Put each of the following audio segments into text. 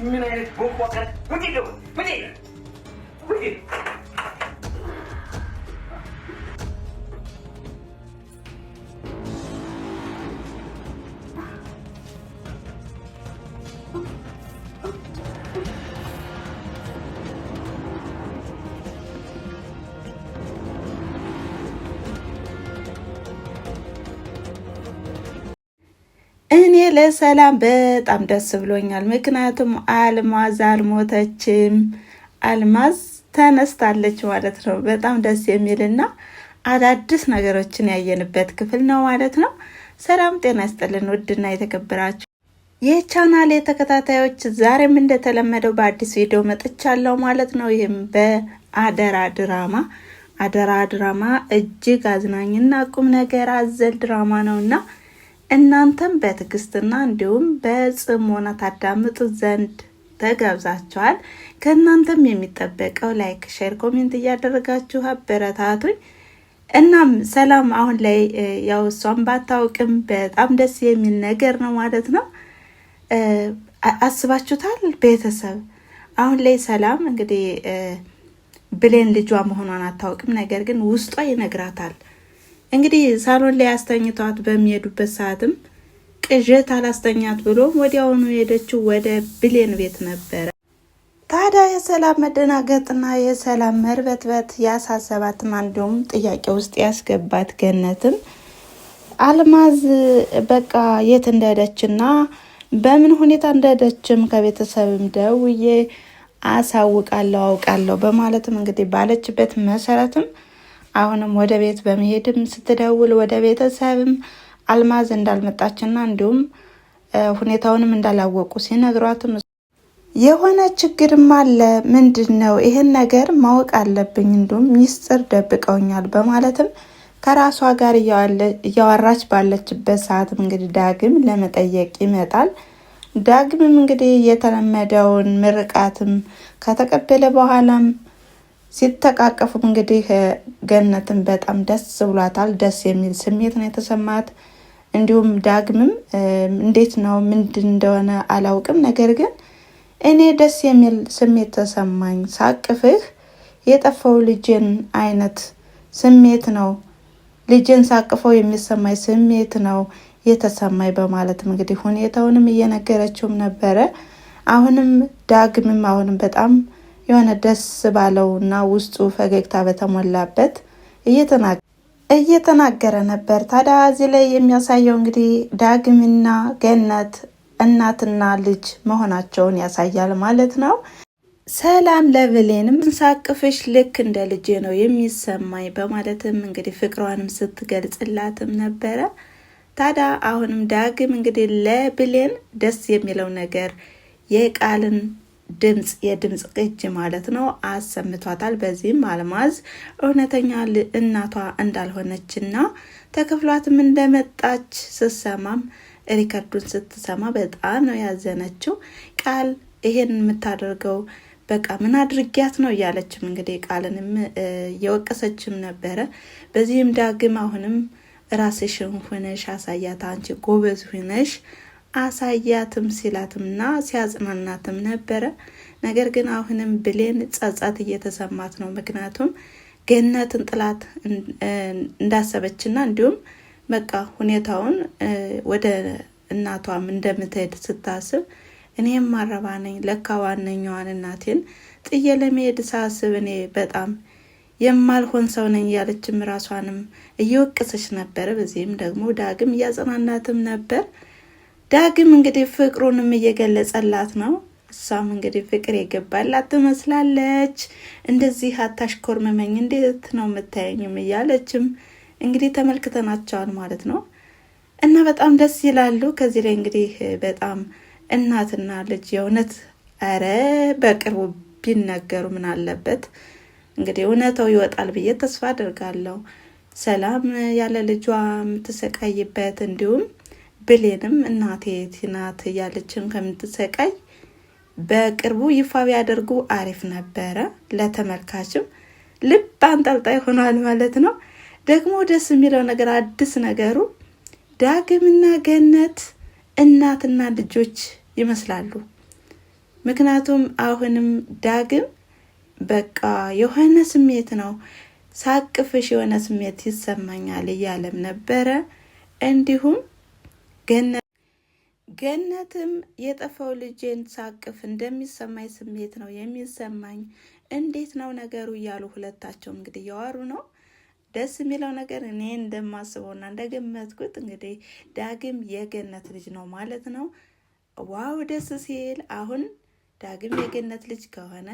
من عينك بوك وكان ودي እኔ ለሰላም በጣም ደስ ብሎኛል። ምክንያቱም አልማዝ አልሞተችም፣ አልማዝ ተነስታለች ማለት ነው። በጣም ደስ የሚልና አዳዲስ ነገሮችን ያየንበት ክፍል ነው ማለት ነው። ሰላም ጤና ይስጥልን ውድና የተከበራችሁ የቻናሌ ተከታታዮች፣ ዛሬም እንደተለመደው በአዲስ ቪዲዮ መጥቻለሁ ማለት ነው። ይህም በአደራ ድራማ አደራ ድራማ እጅግ አዝናኝና ቁም ነገር አዘል ድራማ ነውና እናንተም በትዕግስትና እንዲሁም በጽሞና ታዳምጡ ዘንድ ተጋብዛችኋል። ከእናንተም የሚጠበቀው ላይክ፣ ሼር፣ ኮሜንት እያደረጋችሁ አበረታቱኝ። እናም ሰላም አሁን ላይ ያው እሷም ባታውቅም በጣም ደስ የሚል ነገር ነው ማለት ነው። አስባችሁታል ቤተሰብ? አሁን ላይ ሰላም እንግዲህ ብሌን ልጇ መሆኗን አታውቅም፣ ነገር ግን ውስጧ ይነግራታል። እንግዲህ ሳሎን ላይ አስተኝቷት በሚሄዱበት ሰዓትም ቅዠት አላስተኛት ብሎ ወዲያውኑ ሄደችው ወደ ብሌን ቤት ነበረ። ታዲያ የሰላም መደናገጥና የሰላም መርበትበት ያሳሰባትና እንዲሁም ጥያቄ ውስጥ ያስገባት ገነትም አልማዝ በቃ የት እንደሄደችና በምን ሁኔታ እንደሄደችም ከቤተሰብም ደውዬ አሳውቃለሁ አውቃለሁ በማለትም እንግዲህ ባለችበት መሰረትም አሁንም ወደ ቤት በመሄድም ስትደውል ወደ ቤተሰብም አልማዝ እንዳልመጣችና እንዲሁም ሁኔታውንም እንዳላወቁ ሲነግሯትም የሆነ ችግርም አለ፣ ምንድን ነው ይህን ነገር ማወቅ አለብኝ፣ እንዲሁም ሚስጥር ደብቀውኛል በማለትም ከራሷ ጋር እያወራች ባለችበት ሰዓትም እንግዲህ ዳግም ለመጠየቅ ይመጣል። ዳግምም እንግዲህ የተለመደውን ምርቃትም ከተቀበለ በኋላም ሲተቃቀፉም እንግዲህ ገነትን በጣም ደስ ብሏታል። ደስ የሚል ስሜት ነው የተሰማት። እንዲሁም ዳግምም እንዴት ነው ምንድን እንደሆነ አላውቅም፣ ነገር ግን እኔ ደስ የሚል ስሜት ተሰማኝ፣ ሳቅፍህ የጠፋው ልጅን አይነት ስሜት ነው፣ ልጅን ሳቅፈው የሚሰማኝ ስሜት ነው የተሰማኝ በማለትም እንግዲህ ሁኔታውንም እየነገረችውም ነበረ። አሁንም ዳግምም አሁንም በጣም የሆነ ደስ ባለውና ውስጡ ፈገግታ በተሞላበት እየተናገረ ነበር። ታዲያ እዚህ ላይ የሚያሳየው እንግዲህ ዳግምና ገነት እናትና ልጅ መሆናቸውን ያሳያል ማለት ነው። ሰላም ለብሌንም ሳቅፍሽ ልክ እንደ ልጄ ነው የሚሰማኝ በማለትም እንግዲህ ፍቅሯንም ስትገልጽላትም ነበረ። ታዲያ አሁንም ዳግም እንግዲህ ለብሌን ደስ የሚለው ነገር የቃልን የድምፅ ቅጅ ማለት ነው አሰምቷታል። በዚህም አልማዝ እውነተኛ እናቷ እንዳልሆነችና ተከፍሏትም እንደመጣች ስትሰማም ሪከርዱን ስትሰማ በጣም ነው ያዘነችው። ቃል ይሄን የምታደርገው በቃ ምን አድርጊያት ነው እያለችም እንግዲህ ቃልንም እየወቀሰችም ነበረ። በዚህም ዳግም አሁንም ራስሽን ሆነሽ አሳያት፣ አንቺ ጎበዝ ሆነሽ አሳያትም ሲላትምና ሲያጽናናትም ነበረ። ነገር ግን አሁንም ብሌን ጸጸት እየተሰማት ነው። ምክንያቱም ገነትን ጥላት እንዳሰበችና እንዲሁም በቃ ሁኔታውን ወደ እናቷም እንደምትሄድ ስታስብ እኔም ማረባ ነኝ ለካ ዋነኛዋን እናቴን ጥዬ ለመሄድ ሳስብ እኔ በጣም የማልሆን ሰው ነኝ ያለችም ራሷንም እየወቀሰች ነበር። በዚህም ደግሞ ዳግም እያጽናናትም ነበር። ዳግም እንግዲህ ፍቅሩንም እየገለጸላት ነው። እሷም እንግዲህ ፍቅር የገባላት ትመስላለች። እንደዚህ አታሽኮርመመኝ፣ እንዴት ነው የምታየኝም እያለችም እንግዲህ ተመልክተናቸዋል ማለት ነው። እና በጣም ደስ ይላሉ። ከዚህ ላይ እንግዲህ በጣም እናትና ልጅ የእውነት ኧረ በቅርቡ ቢነገሩ ምን አለበት። እንግዲህ እውነታው ይወጣል ብዬ ተስፋ አድርጋለሁ። ሰላም ያለ ልጇ የምትሰቃይበት እንዲሁም ብሌንም እናቴ ናት እያለችም ከምትሰቃይ በቅርቡ ይፋ ቢያደርጉ አሪፍ ነበረ። ለተመልካችም ልብ አንጠልጣይ ሆኗል ማለት ነው። ደግሞ ደስ የሚለው ነገር አዲስ ነገሩ ዳግምና ገነት እናትና ልጆች ይመስላሉ። ምክንያቱም አሁንም ዳግም በቃ የሆነ ስሜት ነው ሳቅፍሽ የሆነ ስሜት ይሰማኛል እያለም ነበረ። እንዲሁም ገነትም የጠፋው ልጄን ሳቅፍ እንደሚሰማኝ ስሜት ነው የሚሰማኝ፣ እንዴት ነው ነገሩ እያሉ ሁለታቸው እንግዲህ እያወሩ ነው። ደስ የሚለው ነገር እኔ እንደማስበውና እንደገመትኩት እንግዲህ ዳግም የገነት ልጅ ነው ማለት ነው። ዋው ደስ ሲል! አሁን ዳግም የገነት ልጅ ከሆነ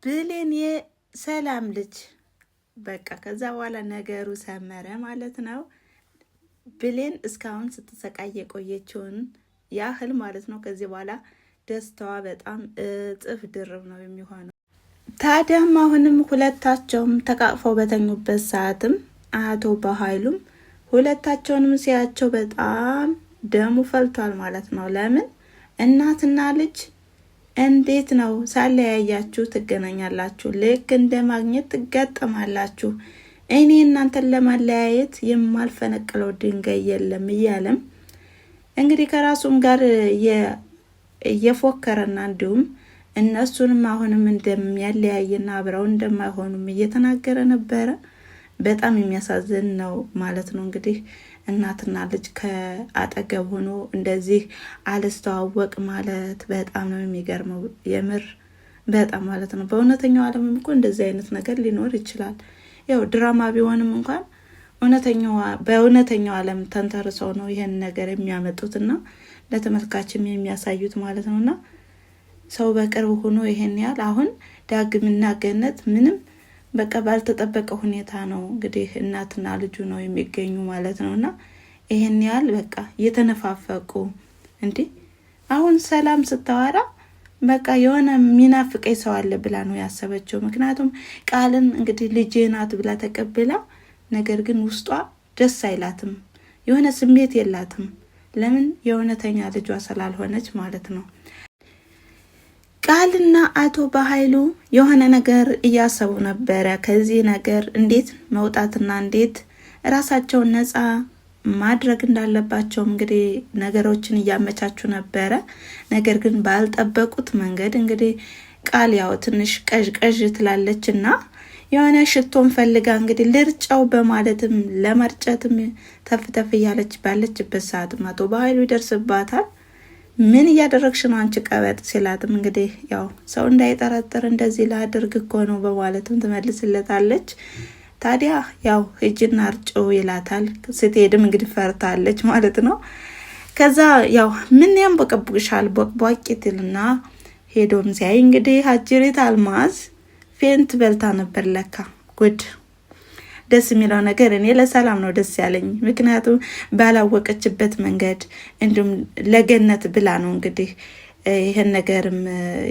ብሌን የሰላም ልጅ በቃ ከዛ በኋላ ነገሩ ሰመረ ማለት ነው። ብሌን እስካሁን ስትሰቃይ የቆየችውን ያህል ማለት ነው ከዚህ በኋላ ደስታዋ በጣም እጥፍ ድርብ ነው የሚሆነው። ታዲያም አሁንም ሁለታቸውም ተቃቅፈው በተኙበት ሰዓትም አቶ በኃይሉም ሁለታቸውንም ሲያቸው በጣም ደሙ ፈልቷል ማለት ነው። ለምን እናትና ልጅ እንዴት ነው ሳለያያችሁ ትገናኛላችሁ? ልክ እንደ ማግኘት ትጋጠማላችሁ። እኔ እናንተን ለማለያየት የማልፈነቅለው ድንጋይ የለም እያለም እንግዲህ ከራሱም ጋር እየፎከረና እንዲሁም እነሱንም አሁንም እንደሚያለያይና አብረው እንደማይሆኑም እየተናገረ ነበረ። በጣም የሚያሳዝን ነው ማለት ነው። እንግዲህ እናትና ልጅ ከአጠገብ ሆኖ እንደዚህ አልስተዋወቅ ማለት በጣም ነው የሚገርመው። የምር በጣም ማለት ነው። በእውነተኛው ዓለምም እኮ እንደዚህ አይነት ነገር ሊኖር ይችላል። ያው ድራማ ቢሆንም እንኳን በእውነተኛው ዓለም ተንተርሰው ነው ይሄን ነገር የሚያመጡትና ለተመልካችም የሚያሳዩት ማለት ነውና ሰው በቅርብ ሆኖ ይሄን ያህል አሁን ዳግምና ገነት ምንም በቃ ባልተጠበቀ ሁኔታ ነው እንግዲህ እናትና ልጁ ነው የሚገኙ ማለት ነውና ይሄን ያህል በቃ እየተነፋፈቁ እንዴ አሁን ሰላም ስታወራ በቃ የሆነ ሚናፍቀኝ ሰው አለ ብላ ነው ያሰበችው። ምክንያቱም ቃልን እንግዲህ ልጄ ናት ብላ ተቀብላ ነገር ግን ውስጧ ደስ አይላትም፣ የሆነ ስሜት የላትም። ለምን የእውነተኛ ልጇ ስላልሆነች ማለት ነው። ቃልና አቶ በኃይሉ የሆነ ነገር እያሰቡ ነበረ። ከዚህ ነገር እንዴት መውጣትና እንዴት ራሳቸውን ነፃ ማድረግ እንዳለባቸው እንግዲህ ነገሮችን እያመቻቹ ነበረ። ነገር ግን ባልጠበቁት መንገድ እንግዲህ ቃል ያው ትንሽ ቀዥ ትላለችና የሆነ ሽቶን ፈልጋ እንግዲህ ልርጫው በማለትም ለመርጨትም ተፍተፍ እያለች ባለችበት ሰዓት አቶ በኃይሉ ይደርስባታል። ምን እያደረግሽ ነው አንቺ ቀበጥ ሲላትም እንግዲህ ያው ሰው እንዳይጠረጥር እንደዚህ ላድርግ እኮ ነው በማለትም ትመልስለታለች። ታዲያ ያው ሂጂና አርጮ ይላታል። ስትሄድም እንግዲህ ፈርታለች ማለት ነው። ከዛ ያው ምን ያንበቀብቅሻል ቦቅቧቂትና ሄዶም ሲያይ እንግዲህ አጅሪት አልማዝ ፌንት በልታ ነበር ለካ። ጉድ! ደስ የሚለው ነገር እኔ ለሰላም ነው ደስ ያለኝ። ምክንያቱም ባላወቀችበት መንገድ እንዲሁም ለገነት ብላ ነው እንግዲህ ይሄን ነገርም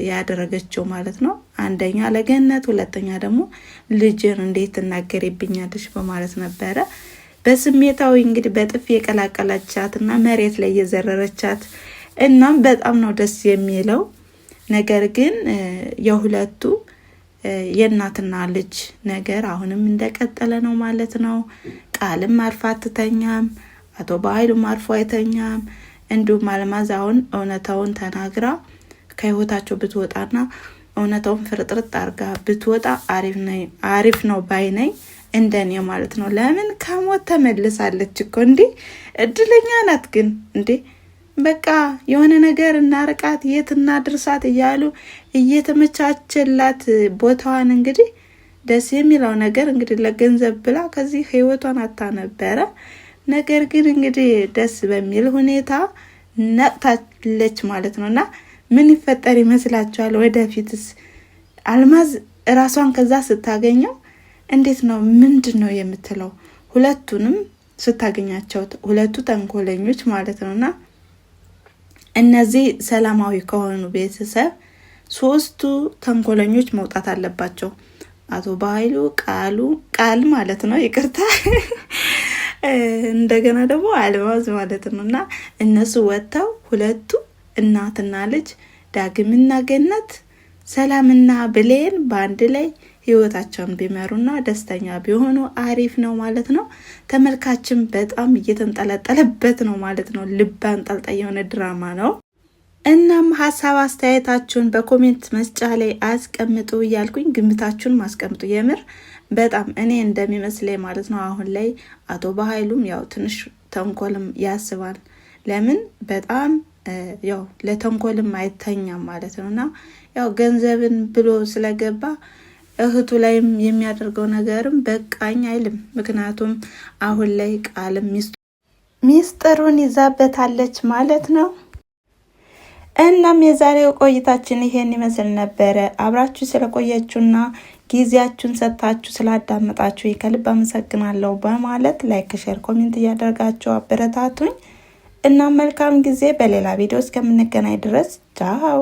ያደረገችው ማለት ነው። አንደኛ ለገነት፣ ሁለተኛ ደግሞ ልጅን እንዴት ትናገሪብኛለሽ በማለት ነበረ በስሜታዊ እንግዲህ በጥፊ የቀላቀለቻትና መሬት ላይ የዘረረቻት። እናም በጣም ነው ደስ የሚለው ነገር ግን የሁለቱ የእናትና ልጅ ነገር አሁንም እንደቀጠለ ነው ማለት ነው። ቃልም አርፋ አትተኛም፣ አቶ በኃይሉም አርፎ አይተኛም። እንዲሁም አልማዝ አሁን እውነታውን ተናግራ ከህይወታቸው ብትወጣና እውነታውን ፍርጥርጥ አርጋ ብትወጣ አሪፍ ነው ባይነኝ እንደኔ ማለት ነው። ለምን ከሞት ተመልሳለች እኮ እንዴ! እድለኛ ናት ግን እንዴ! በቃ የሆነ ነገር እናርቃት የት እናድርሳት እያሉ እየተመቻቸላት ቦታዋን እንግዲህ ደስ የሚለው ነገር እንግዲህ ለገንዘብ ብላ ከዚህ ህይወቷን አታ ነበረ። ነገር ግን እንግዲህ ደስ በሚል ሁኔታ ነቅታለች ማለት ነውና ምን ይፈጠር ይመስላችኋል? ወደፊትስ አልማዝ ራሷን ከዛ ስታገኘው እንዴት ነው ምንድነው የምትለው? ሁለቱንም ስታገኛቸው ሁለቱ ተንኮለኞች ማለት ነውና እነዚህ ሰላማዊ ከሆኑ ቤተሰብ ሶስቱ ተንኮለኞች መውጣት አለባቸው። አቶ በኃይሉ ቃል ማለት ነው ይቅርታ እንደገና ደግሞ አልማዝ ማለት ነውና እነሱ ወጥተው ሁለቱ እናትና ልጅ ዳግምና ገነት ሰላምና ብሌን በአንድ ላይ ህይወታቸውን ቢመሩና ደስተኛ ቢሆኑ አሪፍ ነው ማለት ነው። ተመልካችም በጣም እየተንጠለጠለበት ነው ማለት ነው። ልብ አንጠልጣይ የሆነ ድራማ ነው። እናም ሀሳብ አስተያየታችሁን በኮሜንት መስጫ ላይ አስቀምጡ እያልኩኝ ግምታችሁን ማስቀምጡ። የምር በጣም እኔ እንደሚመስለኝ ማለት ነው አሁን ላይ አቶ በኃይሉም ያው ትንሽ ተንኮልም ያስባል። ለምን በጣም ያው ለተንኮልም አይተኛም ማለት ነውና ያው ገንዘብን ብሎ ስለገባ እህቱ ላይም የሚያደርገው ነገርም በቃኝ አይልም። ምክንያቱም አሁን ላይ ቃልም ሚስጥሩን ይዛበታለች ማለት ነው። እናም የዛሬው ቆይታችን ይሄን ይመስል ነበረ። አብራችሁ ስለቆያችሁና ጊዜያችሁን ሰጥታችሁ ስላዳመጣችሁ ከልብ አመሰግናለሁ በማለት ላይክ፣ ሼር፣ ኮሜንት እያደረጋችሁ አበረታቱኝ እና መልካም ጊዜ። በሌላ ቪዲዮ እስከምንገናኝ ድረስ ቻው።